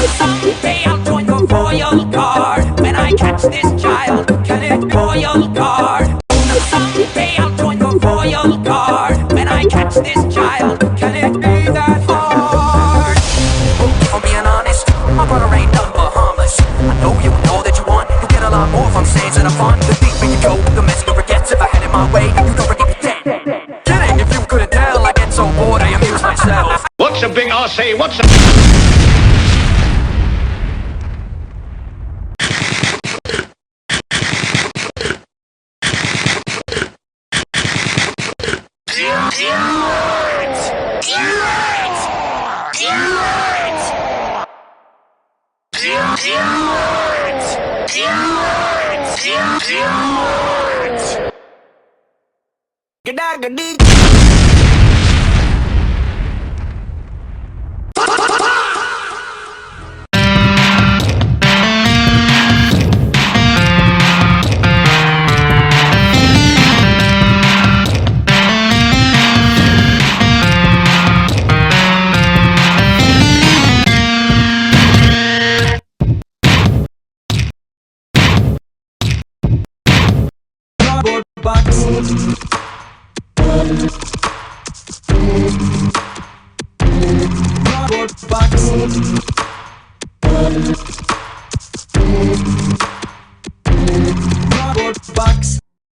Someday I'll join your royal guard. When I catch this child, can it royal guard? Someday I'll join your royal guard. When I catch this child, can it be that hard? If I'm being honest, my brother ain't nothing but harmless. I know you know that you want. You get a lot more from saying and fun. The deeper you go, the messier it gets. If I had it my way, you'd already be dead. Kidding, if you couldn't tell, I get so bored I amuse myself. What's a big R say? What's a Box. Cardboard box. Cardboard box.